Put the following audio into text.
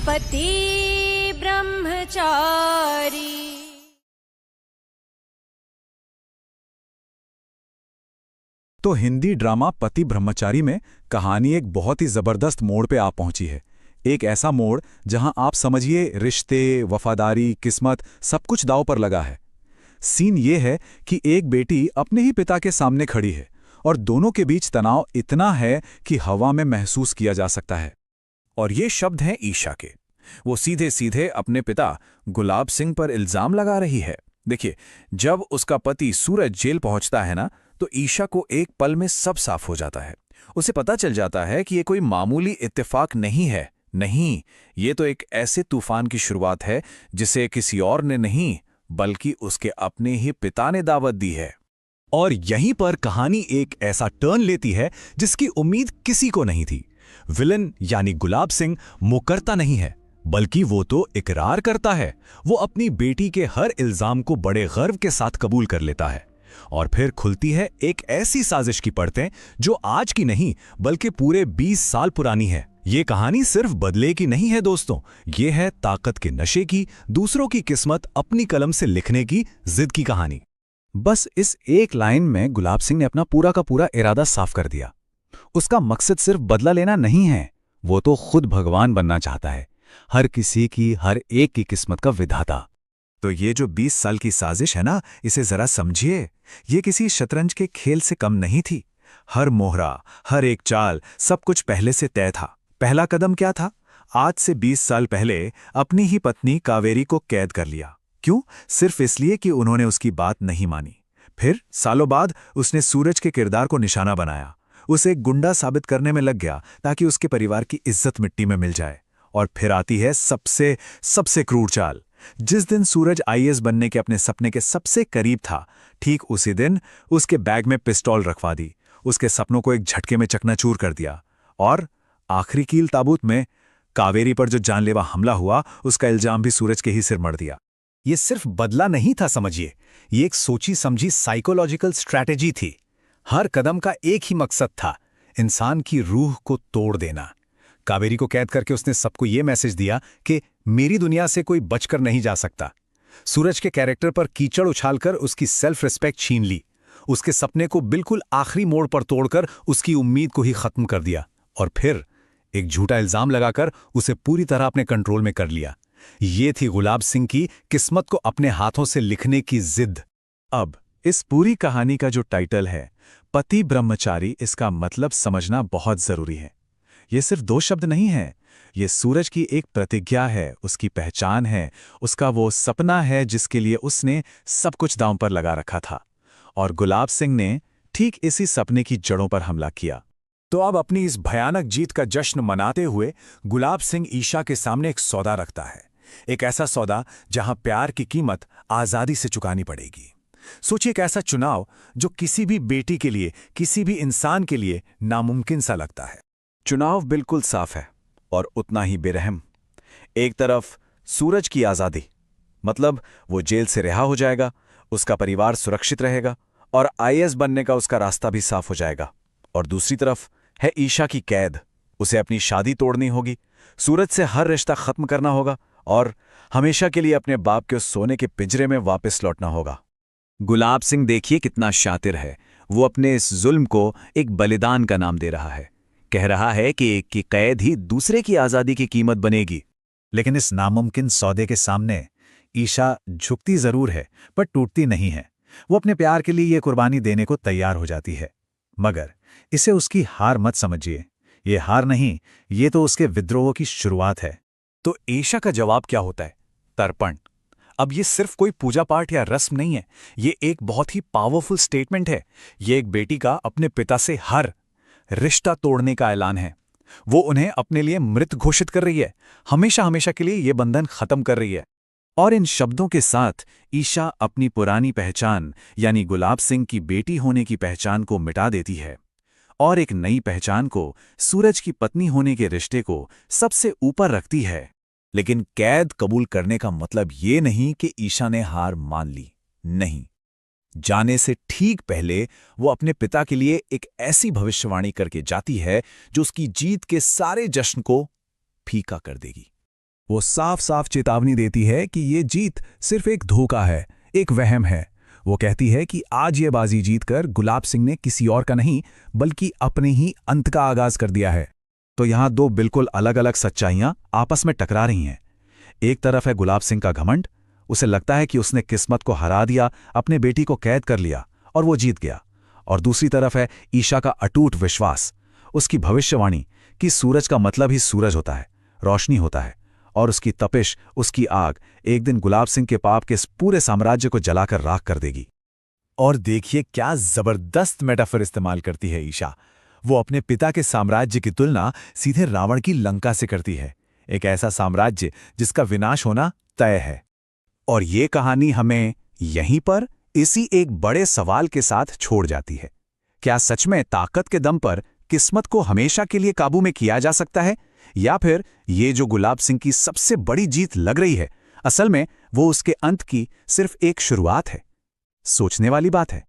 पति ब्रह्मचारी। तो हिंदी ड्रामा पति ब्रह्मचारी में कहानी एक बहुत ही जबरदस्त मोड़ पे आ पहुंची है। एक ऐसा मोड़ जहां आप समझिए रिश्ते, वफादारी, किस्मत सब कुछ दांव पर लगा है। सीन ये है कि एक बेटी अपने ही पिता के सामने खड़ी है और दोनों के बीच तनाव इतना है कि हवा में महसूस किया जा सकता है। और ये शब्द हैं ईशा के। वो सीधे सीधे अपने पिता गुलाब सिंह पर इल्जाम लगा रही है। देखिए, जब उसका पति सूरज जेल पहुंचता है ना, तो ईशा को एक पल में सब साफ हो जाता है। उसे पता चल जाता है कि ये कोई मामूली इत्तेफाक नहीं है। नहीं, ये तो एक ऐसे तूफान की शुरुआत है जिसे किसी और ने नहीं, बल्कि उसके अपने ही पिता ने दावत दी है। और यहीं पर कहानी एक ऐसा टर्न लेती है जिसकी उम्मीद किसी को नहीं थी। विलन यानी गुलाब सिंह मुकरता नहीं है, बल्कि वो तो इकरार करता है। वो अपनी बेटी के हर इल्जाम को बड़े गर्व के साथ कबूल कर लेता है। और फिर खुलती है एक ऐसी साजिश की परतें जो आज की नहीं बल्कि पूरे 20 साल पुरानी है। ये कहानी सिर्फ बदले की नहीं है दोस्तों, ये है ताकत के नशे की, दूसरों की किस्मत अपनी कलम से लिखने की जिद की कहानी। बस इस एक लाइन में गुलाब सिंह ने अपना पूरा का पूरा इरादा साफ कर दिया। उसका मकसद सिर्फ बदला लेना नहीं है, वो तो खुद भगवान बनना चाहता है, हर किसी की, हर एक की किस्मत का विधाता। तो ये जो 20 साल की साजिश है ना, इसे जरा समझिए। ये किसी शतरंज के खेल से कम नहीं थी। हर मोहरा, हर एक चाल, सब कुछ पहले से तय था। पहला कदम क्या था? आज से 20 साल पहले अपनी ही पत्नी कावेरी को कैद कर लिया। क्यों? सिर्फ इसलिए कि उन्होंने उसकी बात नहीं मानी। फिर सालों बाद उसने सूरज के किरदार को निशाना बनाया, उसे एक गुंडा साबित करने में लग गया ताकि उसके परिवार की इज्जत मिट्टी में मिल जाए। और फिर आती है सबसे क्रूर चाल। जिस दिन सूरज आईएएस बनने के अपने सपने के सबसे करीब था, ठीक उसी दिन उसके बैग में पिस्तौल रखवा दी, उसके सपनों को एक झटके में चकनाचूर कर दिया। और आखिरी कील ताबूत में कावेरी पर जो जानलेवा हमला हुआ, उसका इल्जाम भी सूरज के ही सिर मढ़ दिया। ये सिर्फ बदला नहीं था, समझिए, ये एक सोची समझी साइकोलॉजिकल स्ट्रैटेजी थी। हर कदम का एक ही मकसद था, इंसान की रूह को तोड़ देना। कावेरी को कैद करके उसने सबको ये मैसेज दिया कि मेरी दुनिया से कोई बचकर नहीं जा सकता। सूरज के कैरेक्टर पर कीचड़ उछालकर उसकी सेल्फ रिस्पेक्ट छीन ली, उसके सपने को बिल्कुल आखिरी मोड़ पर तोड़कर उसकी उम्मीद को ही खत्म कर दिया। और फिर एक झूठा इल्जाम लगाकर उसे पूरी तरह अपने कंट्रोल में कर लिया। ये थी गुलाब सिंह की किस्मत को अपने हाथों से लिखने की जिद। अब इस पूरी कहानी का जो टाइटल है पति ब्रह्मचारी, इसका मतलब समझना बहुत जरूरी है। ये सिर्फ 2 शब्द नहीं है, ये सूरज की एक प्रतिज्ञा है, उसकी पहचान है, उसका वो सपना है जिसके लिए उसने सब कुछ दांव पर लगा रखा था। और गुलाब सिंह ने ठीक इसी सपने की जड़ों पर हमला किया। तो अब अपनी इस भयानक जीत का जश्न मनाते हुए गुलाब सिंह ईशा के सामने एक सौदा रखता है। एक ऐसा सौदा जहां प्यार की कीमत आजादी से चुकानी पड़ेगी। सोचिए, एक ऐसा चुनाव जो किसी भी बेटी के लिए, किसी भी इंसान के लिए नामुमकिन सा लगता है। चुनाव बिल्कुल साफ है और उतना ही बेरहम। एक तरफ सूरज की आजादी, मतलब वो जेल से रिहा हो जाएगा, उसका परिवार सुरक्षित रहेगा और आईएएस बनने का उसका रास्ता भी साफ हो जाएगा। और दूसरी तरफ है ईशा की कैद, उसे अपनी शादी तोड़नी होगी, सूरज से हर रिश्ता खत्म करना होगा और हमेशा के लिए अपने बाप के उस सोने के पिंजरे में वापस लौटना होगा। गुलाब सिंह देखिए कितना शातिर है, वो अपने इस जुल्म को एक बलिदान का नाम दे रहा है। कह रहा है कि एक की कैद ही दूसरे की आजादी की कीमत बनेगी। लेकिन इस नामुमकिन सौदे के सामने ईशा झुकती जरूर है, पर टूटती नहीं है। वो अपने प्यार के लिए ये कुर्बानी देने को तैयार हो जाती है। मगर इसे उसकी हार मत समझिए, ये हार नहीं, ये तो उसके विद्रोह की शुरुआत है। तो ईशा का जवाब क्या होता है? तर्पण। अब ये सिर्फ कोई पूजा पाठ या रस्म नहीं है, ये एक बहुत ही पावरफुल स्टेटमेंट है। ये एक बेटी का अपने पिता से हर रिश्ता तोड़ने का ऐलान है। वो उन्हें अपने लिए मृत घोषित कर रही है, हमेशा हमेशा के लिए ये बंधन खत्म कर रही है। और इन शब्दों के साथ ईशा अपनी पुरानी पहचान यानी गुलाब सिंह की बेटी होने की पहचान को मिटा देती है और एक नई पहचान को, सूरज की पत्नी होने के रिश्ते को सबसे ऊपर रखती है। लेकिन कैद कबूल करने का मतलब ये नहीं कि ईशा ने हार मान ली। नहीं, जाने से ठीक पहले वो अपने पिता के लिए एक ऐसी भविष्यवाणी करके जाती है जो उसकी जीत के सारे जश्न को फीका कर देगी। वो साफ साफ चेतावनी देती है कि ये जीत सिर्फ एक धोखा है, एक वहम है। वो कहती है कि आज ये बाजी जीतकर गुलाब सिंह ने किसी और का नहीं बल्कि अपने ही अंत का आगाज कर दिया है। तो यहां दो बिल्कुल अलग अलग सच्चाइयां आपस में टकरा रही हैं। एक तरफ है गुलाब सिंह का घमंड, उसे लगता है कि उसने किस्मत को हरा दिया, अपने बेटी को कैद कर लिया और वो जीत गया। और दूसरी तरफ है ईशा का अटूट विश्वास, उसकी भविष्यवाणी कि सूरज का मतलब ही सूरज होता है, रोशनी होता है, और उसकी तपिश, उसकी आग एक दिन गुलाब सिंह के पाप के इस पूरे साम्राज्य को जलाकर राख कर देगी। और देखिए क्या जबरदस्त मेटाफर इस्तेमाल करती है ईशा। वो अपने पिता के साम्राज्य की तुलना सीधे रावण की लंका से करती है, एक ऐसा साम्राज्य जिसका विनाश होना तय है। और ये कहानी हमें यहीं पर इसी एक बड़े सवाल के साथ छोड़ जाती है। क्या सच में ताकत के दम पर किस्मत को हमेशा के लिए काबू में किया जा सकता है, या फिर ये जो गुलाब सिंह की सबसे बड़ी जीत लग रही है, असल में वो उसके अंत की सिर्फ एक शुरुआत है? सोचने वाली बात है।